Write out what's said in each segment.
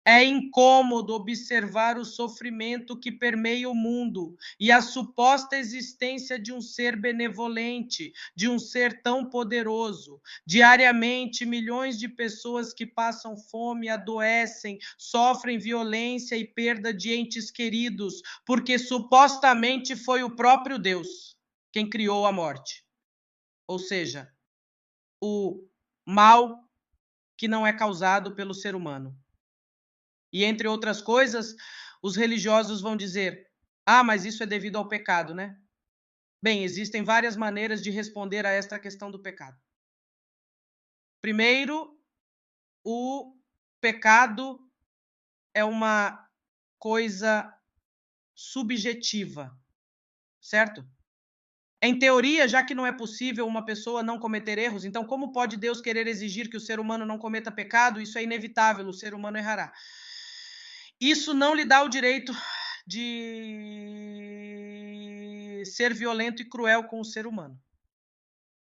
É incômodo observar o sofrimento que permeia o mundo e a suposta existência de um ser benevolente, de um ser tão poderoso. Diariamente, milhões de pessoas que passam fome, adoecem, sofrem violência e perda de entes queridos, porque supostamente foi o próprio Deus quem criou a morte. Ou seja, o mal que não é causado pelo ser humano. E, entre outras coisas, os religiosos vão dizer: ah, mas isso é devido ao pecado, né? Bem, existem várias maneiras de responder a esta questão do pecado. Primeiro, o pecado é uma coisa subjetiva, certo? Em teoria, já que não é possível uma pessoa não cometer erros, então como pode Deus querer exigir que o ser humano não cometa pecado? Isso é inevitável, o ser humano errará. Isso não lhe dá o direito de ser violento e cruel com o ser humano.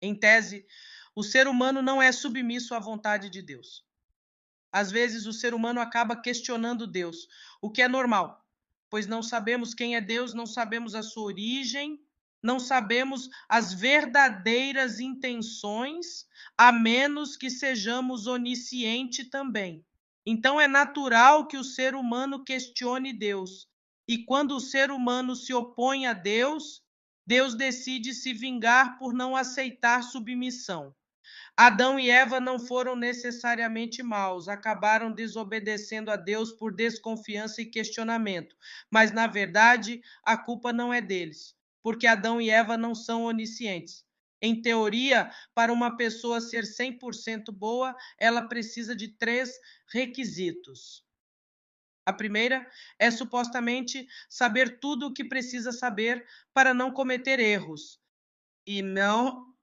Em tese, o ser humano não é submisso à vontade de Deus. Às vezes, o ser humano acaba questionando Deus, o que é normal, pois não sabemos quem é Deus, não sabemos a sua origem, não sabemos as verdadeiras intenções, a menos que sejamos oniscientes também. Então é natural que o ser humano questione Deus. E quando o ser humano se opõe a Deus, Deus decide se vingar por não aceitar submissão. Adão e Eva não foram necessariamente maus, acabaram desobedecendo a Deus por desconfiança e questionamento. Mas, na verdade, a culpa não é deles, porque Adão e Eva não são oniscientes. Em teoria, para uma pessoa ser 100% boa, ela precisa de 3 requisitos. A primeira é supostamente saber tudo o que precisa saber para não cometer erros e não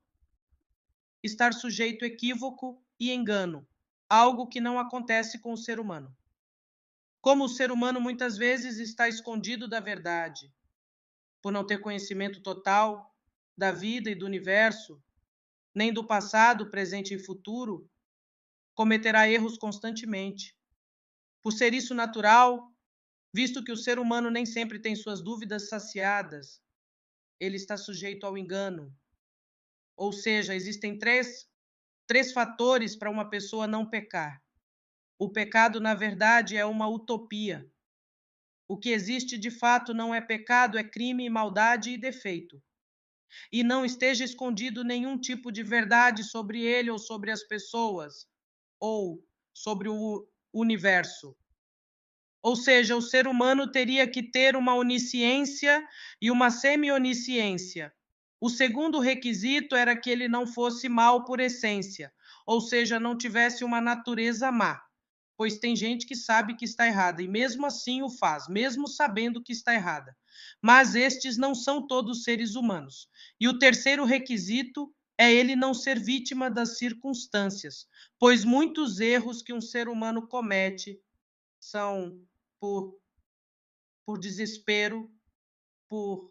estar sujeito a equívoco e engano, algo que não acontece com o ser humano. Como o ser humano muitas vezes está escondido da verdade, por não ter conhecimento total da vida e do universo, nem do passado, presente e futuro, cometerá erros constantemente. Por ser isso natural, visto que o ser humano nem sempre tem suas dúvidas saciadas, ele está sujeito ao engano. Ou seja, existem três fatores para uma pessoa não pecar. O pecado, na verdade, é uma utopia. O que existe de fato não é pecado, é crime, maldade e defeito. E não esteja escondido nenhum tipo de verdade sobre ele ou sobre as pessoas, ou sobre o universo. Ou seja, o ser humano teria que ter uma onisciência e uma semi-onisciência. O segundo requisito era que ele não fosse mal por essência, ou seja, não tivesse uma natureza má. Pois tem gente que sabe que está errada e mesmo assim o faz, mesmo sabendo que está errada. Mas estes não são todos seres humanos. E o terceiro requisito é ele não ser vítima das circunstâncias, pois muitos erros que um ser humano comete são por desespero, por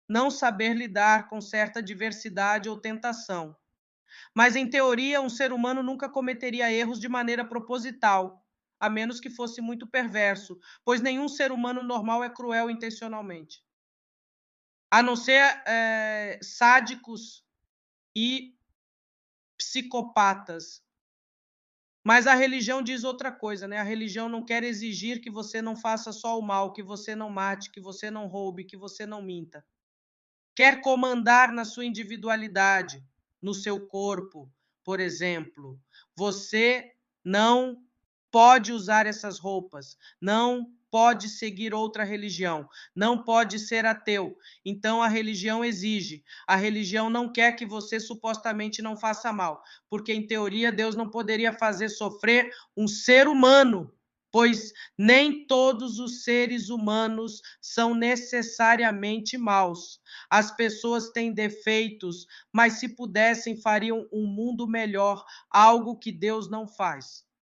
não saber lidar com certa adversidade ou tentação. Mas, em teoria, um ser humano nunca cometeria erros de maneira proposital, a menos que fosse muito perverso, pois nenhum ser humano normal é cruel intencionalmente. A não ser sádicos e psicopatas. Mas a religião diz outra coisa, né? A religião não quer exigir que você não faça só o mal, que você não mate, que você não roube, que você não minta. Quer comandar na sua individualidade, no seu corpo, por exemplo. Você não pode usar essas roupas, não pode seguir outra religião, não pode ser ateu. Então a religião exige. A religião não quer que você supostamente não faça mal, porque em teoria Deus não poderia fazer sofrer um ser humano, pois nem todos os seres humanos são necessariamente maus. As pessoas têm defeitos, mas se pudessem, fariam um mundo melhor, algo que Deus não faz.